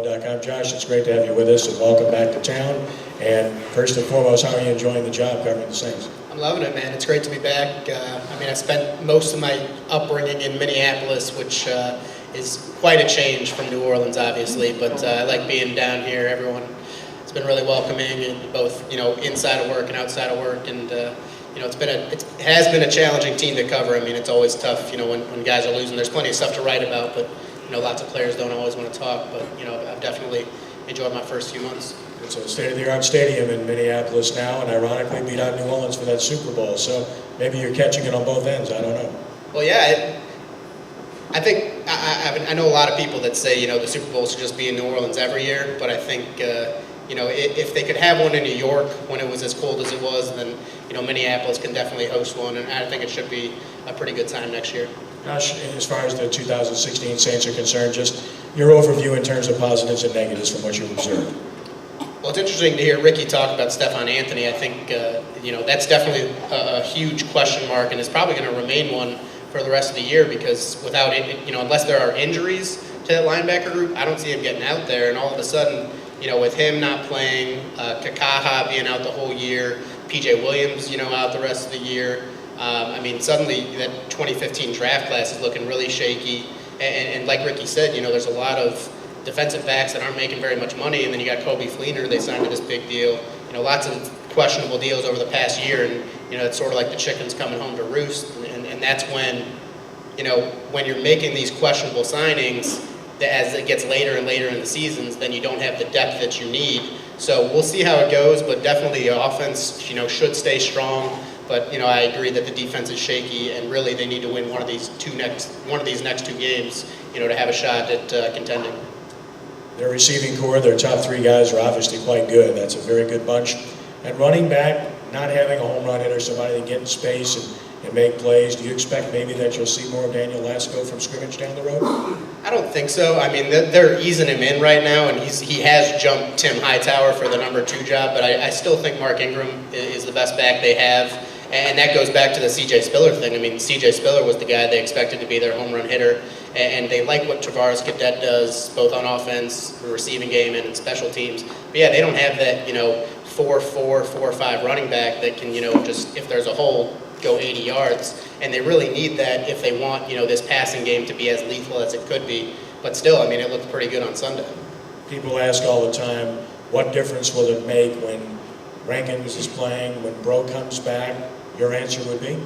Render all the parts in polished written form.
football.com. Josh, it's great to have you with us, and welcome back to town. And first and foremost, how are you enjoying the job covering the Saints? I'm loving it, man. It's great to be back. I spent most of my upbringing in Minneapolis, which is quite a change from New Orleans, obviously. But I like being down here. Everyone has been really welcoming, and both inside of work and outside of work. And it has been a challenging team to cover. I mean, it's always tough, when guys are losing. There's plenty of stuff to write about, but lots of players don't always want to talk. But I've definitely enjoyed my first few months. It's a state-of-the-art stadium in Minneapolis now, and ironically beat out New Orleans for that Super Bowl. So maybe you're catching it on both ends. I don't know. Well, yeah, I think I know a lot of people that say the Super Bowl should just be in New Orleans every year. But I think if they could have one in New York when it was as cold as it was, then Minneapolis can definitely host one, and I think it should be a pretty good time next year. Josh, as far as the 2016 Saints are concerned, just your overview in terms of positives and negatives from what you've observed. Well, it's interesting to hear Ricky talk about Stephon Anthony. I think, that's definitely a huge question mark, and is probably going to remain one for the rest of the year, because without it, unless there are injuries to that linebacker group, I don't see him getting out there. And all of a sudden, with him not playing, Kakaha being out the whole year, PJ Williams, out the rest of the year, suddenly that 2015 draft class is looking really shaky. And like Ricky said, there's a lot of defensive backs that aren't making very much money, and then you got Kobe Fleener, they signed to this big deal. Lots of questionable deals over the past year, and it's sort of like the chickens coming home to roost. And that's when, when you're making these questionable signings, as it gets later and later in the seasons, then you don't have the depth that you need. So we'll see how it goes, but definitely the offense, should stay strong. But I agree that the defense is shaky, and really they need to win one of these next two games, to have a shot at contending. Their receiving core, their top three guys are obviously quite good. That's a very good bunch. And running back, not having a home run hitter, somebody to get in space and make plays, do you expect maybe that you'll see more of Daniel Lasco from scrimmage down the road? I don't think so. They're easing him in right now, and he has jumped Tim Hightower for the number 2 job, but I still think Mark Ingram is the best back they have. And that goes back to the C.J. Spiller thing. C.J. Spiller was the guy they expected to be their home run hitter, and they like what Travaris Cadet does, both on offense, the receiving game, and in special teams. But yeah, they don't have that 4-4, 4-5 running back that can just, if there's a hole, go 80 yards. And they really need that if they want this passing game to be as lethal as it could be. But still, it looked pretty good on Sunday. People ask all the time, what difference will it make when Rankins is playing, when Bro comes back? Your answer would be?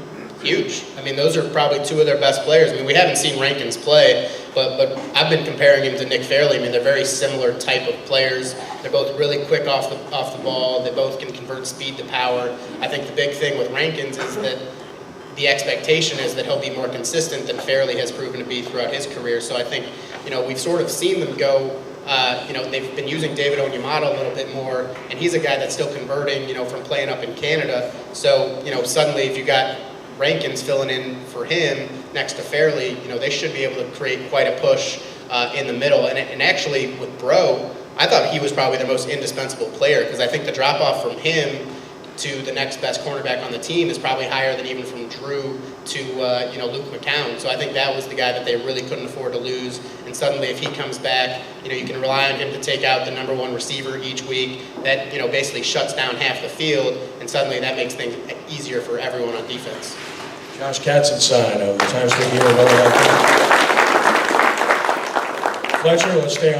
Huge. Those are probably 2 of their best players. We haven't seen Rankins play, but I've been comparing him to Nick Fairley. They're very similar type of players. They're both really quick off the ball. They both can convert speed to power. I think the big thing with Rankins is that the expectation is that he'll be more consistent than Fairley has proven to be throughout his career. So I think, we've sort of seen them go. They've been using David Onyemata a little bit more, and he's a guy that's still converting, from playing up in Canada. So, suddenly if you got Rankins filling in for him next to Fairley, they should be able to create quite a push in the middle. And actually with Bro, I thought he was probably the most indispensable player, because I think the drop-off from him to the next best cornerback on the team is probably higher than even from Drew to Luke McCown. So I think that was the guy that they really couldn't afford to lose. And suddenly, if he comes back, you can rely on him to take out the number 1 receiver each week. That basically shuts down half the field, and suddenly that makes things easier for everyone on defense. Josh Katzenstein of the Times Picayune. Fletcher, let's stay on.